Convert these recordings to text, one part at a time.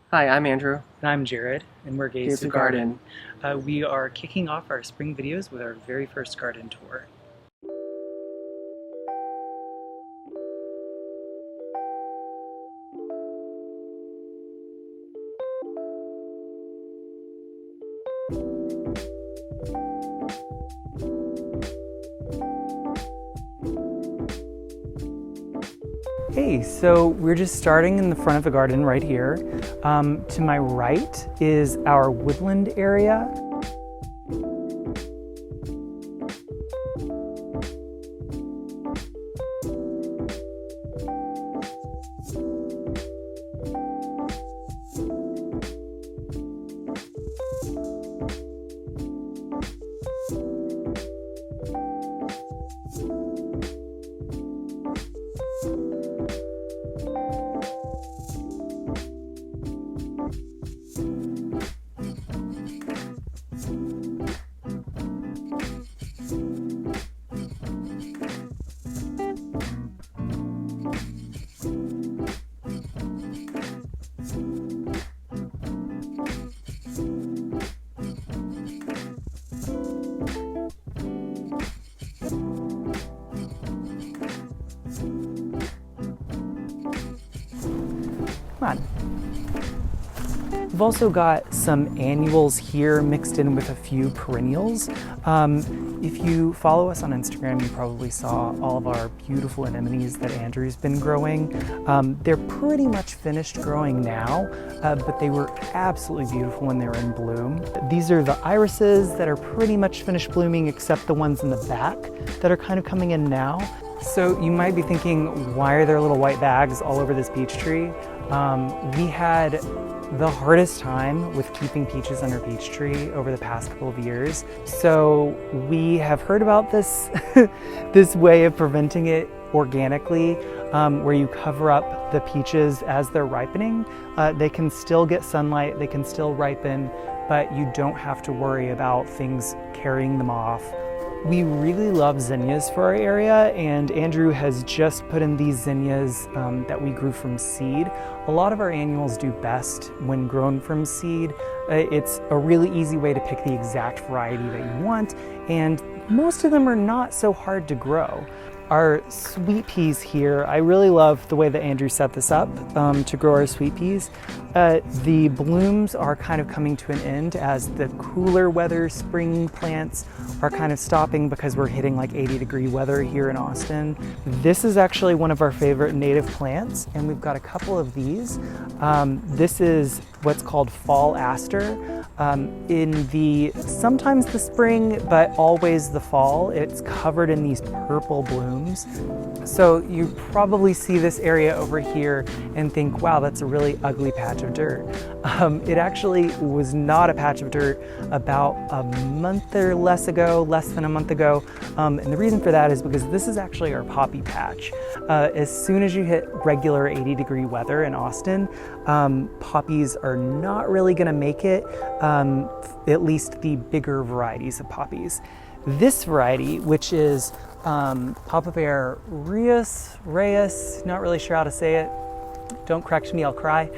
Hi, I'm Andrew. And I'm Jared, and we're Gaze Here's to the garden. Garden. We are kicking off our spring videos with our very first garden tour. Hey, so we're just starting in the front of the garden right here. To my right is our woodland area. Come on. We've also got some annuals here mixed in with a few perennials. If you follow us on Instagram, you probably saw all of our beautiful anemones that Andrew's been growing. They're pretty much finished growing now, but they were absolutely beautiful when they were in bloom. These are the irises that are pretty much finished blooming, except the ones in the back that are kind of coming in now. So you might be thinking, why are there little white bags all over this peach tree? We had the hardest time with keeping peaches under peach tree over the past couple of years. So we have heard about this, this way of preventing it organically, where you cover up the peaches as they're ripening. They can still get sunlight, they can still ripen, but you don't have to worry about things carrying them off. We really love zinnias for our area, and Andrew has just put in these zinnias that we grew from seed. A lot of our annuals do best when grown from seed. It's a really easy way to pick the exact variety that you want, and most of them are not so hard to grow. Our sweet peas here, I really love the way that Andrew set this up to grow our sweet peas. The blooms are kind of coming to an end as the cooler weather spring plants are kind of stopping because we're hitting like 80-degree weather here in Austin. This is actually one of our favorite native plants, and we've got a couple of these. This is what's called fall aster. In sometimes the spring, but always the fall, it's covered in these purple blooms. So you probably see this area over here and think, wow, that's a really ugly patch of dirt. It actually was not a patch of dirt about a month or less than a month ago. And the reason for that is because this is actually our poppy patch. As soon as you hit regular 80-degree weather in Austin, poppies are not really gonna make it, at least the bigger varieties of poppies. This variety, which is Papaver Reyes, not really sure how to say it. Don't correct me, I'll cry.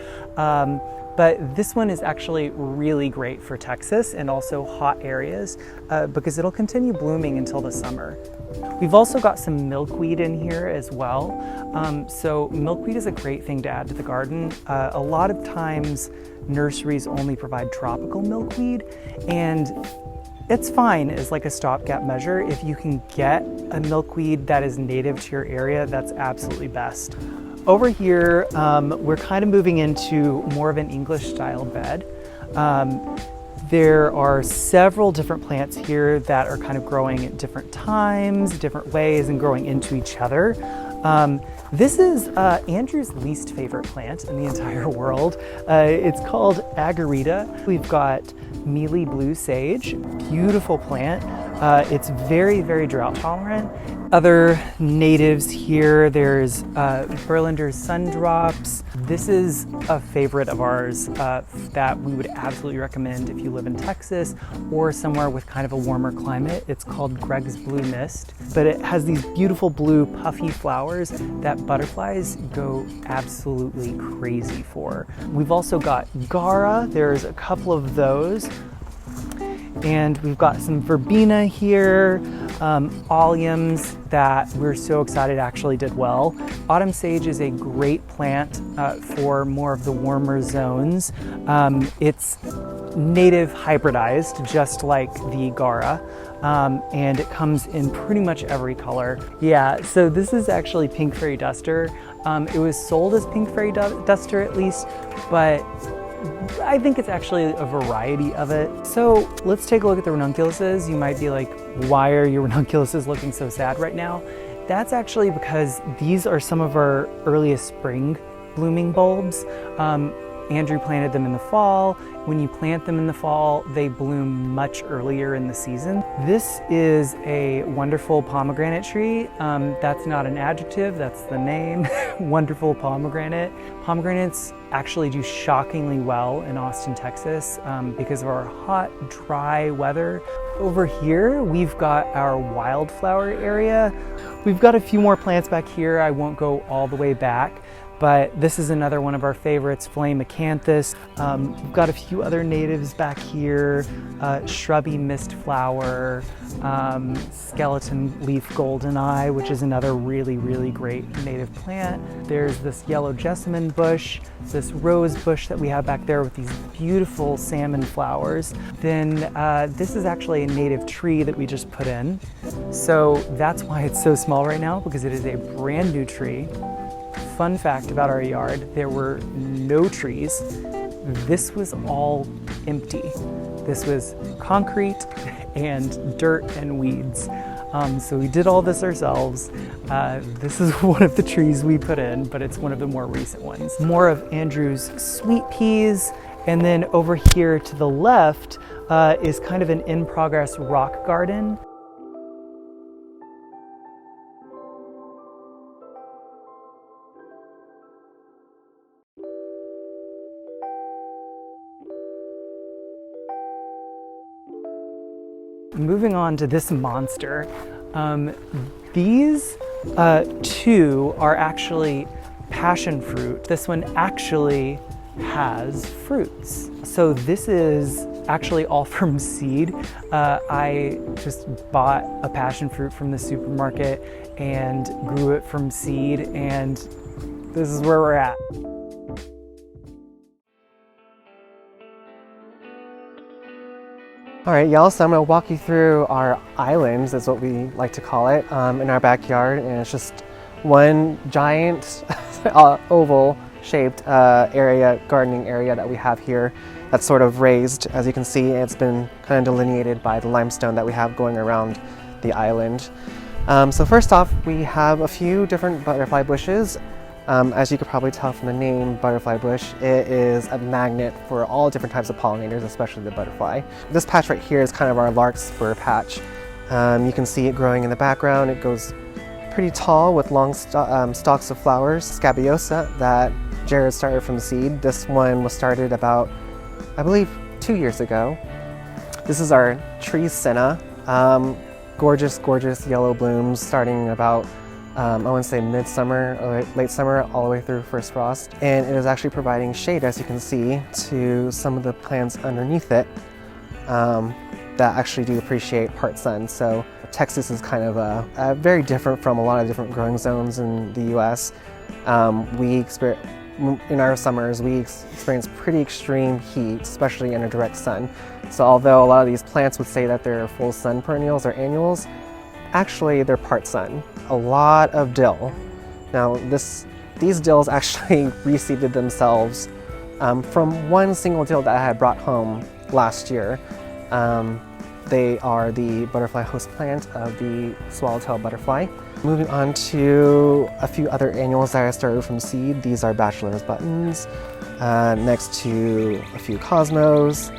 But this one is actually really great for Texas and also hot areas because it'll continue blooming until the summer. We've also got some milkweed in here as well. So milkweed is a great thing to add to the garden. A lot of times nurseries only provide tropical milkweed, and it's fine as like a stopgap measure. If you can get a milkweed that is native to your area, that's absolutely best. Over here, we're kind of moving into more of an English style bed. There are several different plants here that are kind of growing at different times, different ways, and growing into each other. This is Andrew's least favorite plant in the entire world. It's called Agarita. We've got mealy blue sage, beautiful plant. It's very, very drought tolerant, Other natives here, there's Berlinder's Sundrops. This is a favorite of ours that we would absolutely recommend if you live in Texas or somewhere with kind of a warmer climate. It's called Greg's Blue Mist, but it has these beautiful blue puffy flowers that butterflies go absolutely crazy for. We've also got Gara, there's a couple of those. And we've got some verbena here, alliums that we're so excited actually did well. Autumn sage is a great plant for more of the warmer zones. It's native hybridized, just like the Gara, and it comes in pretty much every color. Yeah, so this is actually Pink Fairy Duster. It was sold as Pink Fairy Duster at least, but I think it's actually a variety of it. So let's take a look at the ranunculuses. You might be like, why are your ranunculuses looking so sad right now? That's actually because these are some of our earliest spring blooming bulbs. Andrew planted them in the fall. When you plant them in the fall, they bloom much earlier in the season. This is a wonderful pomegranate tree. That's not an adjective, that's the name. Wonderful pomegranate. Pomegranates actually do shockingly well in Austin, Texas because of our hot, dry weather. Over here, we've got our wildflower area. We've got a few more plants back here. I won't go all the way back, but this is another one of our favorites, Flame Acanthus. We've got a few other natives back here, shrubby mist flower, skeleton leaf goldeneye, which is another really, really great native plant. There's this yellow jessamine bush, this rose bush that we have back there with these beautiful salmon flowers. Then this is actually a native tree that we just put in. So that's why it's so small right now, because it is a brand new tree. Fun fact about our yard, there were no trees. This was all empty. This was concrete and dirt and weeds. So we did all this ourselves. This is one of the trees we put in, but it's one of the more recent ones. More of Andrew's sweet peas. And then over here to the left is kind of an in-progress rock garden. Moving on to this monster, these two are actually passion fruit. This one actually has fruits. So this is actually all from seed. I just bought a passion fruit from the supermarket and grew it from seed, and this is where we're at. All right, y'all, so I'm gonna walk you through our islands, is what we like to call it, in our backyard, and it's just one giant oval shaped gardening area that we have here that's sort of raised. As you can see, it's been kind of delineated by the limestone that we have going around the island. So first off, we have a few different butterfly bushes. As you could probably tell from the name butterfly bush, it is a magnet for all different types of pollinators, especially the butterfly. This patch right here is kind of our larkspur patch. You can see it growing in the background. It goes pretty tall with long stalks of flowers. Scabiosa that Jared started from seed. This one was started about, I believe, 2 years ago. This is our tree senna. Gorgeous, gorgeous yellow blooms starting about I want to say midsummer or late summer all the way through first frost. And it is actually providing shade, as you can see, to some of the plants underneath it that actually do appreciate part sun. So Texas is kind of very different from a lot of different growing zones in the US. In our summers, we experience pretty extreme heat, especially in a direct sun. So although a lot of these plants would say that they're full sun perennials or annuals, actually they're part sun. A lot of dill. Now these dills actually reseeded themselves from one single dill that I had brought home last year. They are the butterfly host plant of the swallowtail butterfly. Moving on to a few other annuals that I started from seed. These are bachelor's buttons, next to a few cosmos.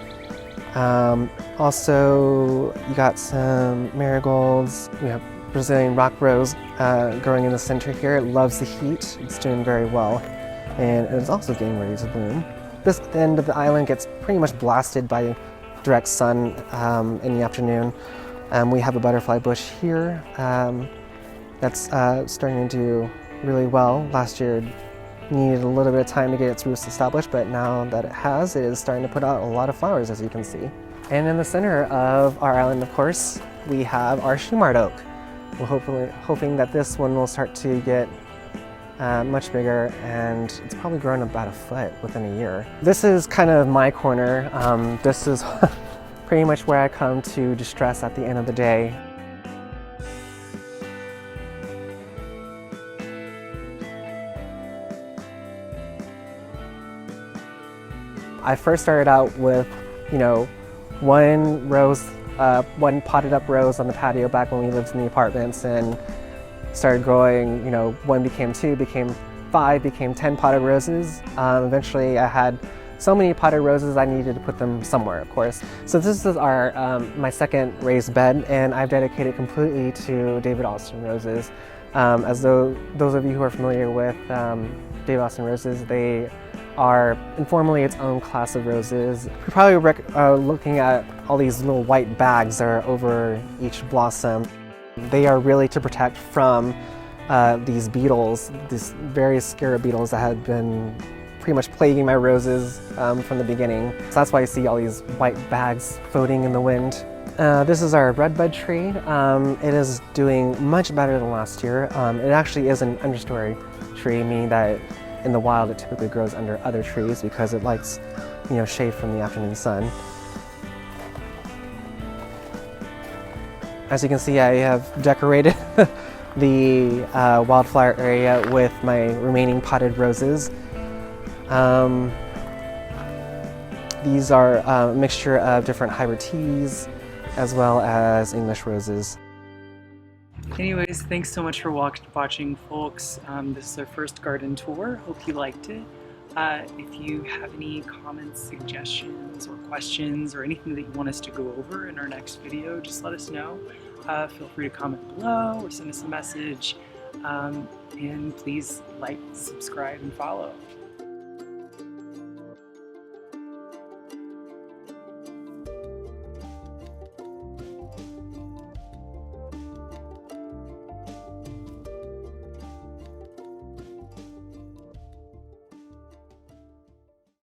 Also, you got some marigolds. We have Brazilian rock rose growing in the center here. It loves the heat. It's doing very well, and it's also getting ready to bloom. This end of the island gets pretty much blasted by direct sun in the afternoon. We have a butterfly bush here that's starting to do really well. Last year it needed a little bit of time to get its roots established, but now that it has, it is starting to put out a lot of flowers, as you can see. And in the center of our island, of course, we have our Shumard oak. We're hoping that this one will start to get much bigger, and it's probably grown about a foot within a year. This is kind of my corner. This is pretty much where I come to distress at the end of the day. I first started out with, one potted up rose on the patio back when we lived in the apartments, and started growing, one became 2, became 5, became 10 potted roses. Eventually I had so many potted roses I needed to put them somewhere, of course. So this is my second raised bed, and I've dedicated completely to David Austin roses. Those of you who are familiar with David Austin roses, they are informally its own class of roses. You're probably looking at all these little white bags that are over each blossom. They are really to protect from these beetles, these various scarab beetles that had been pretty much plaguing my roses from the beginning. So that's why you see all these white bags floating in the wind. This is our redbud tree. It is doing much better than last year. It actually is an understory tree, meaning that in the wild it typically grows under other trees because it likes, shade from the afternoon sun. As you can see, I have decorated the wildflower area with my remaining potted roses. These are a mixture of different hybrid teas as well as English roses. Anyways, thanks so much for watching, folks. This is our first garden tour. Hope you liked it. If you have any comments, suggestions, or questions, or anything that you want us to go over in our next video, just let us know. Feel free to comment below or send us a message. And please like, subscribe, and follow.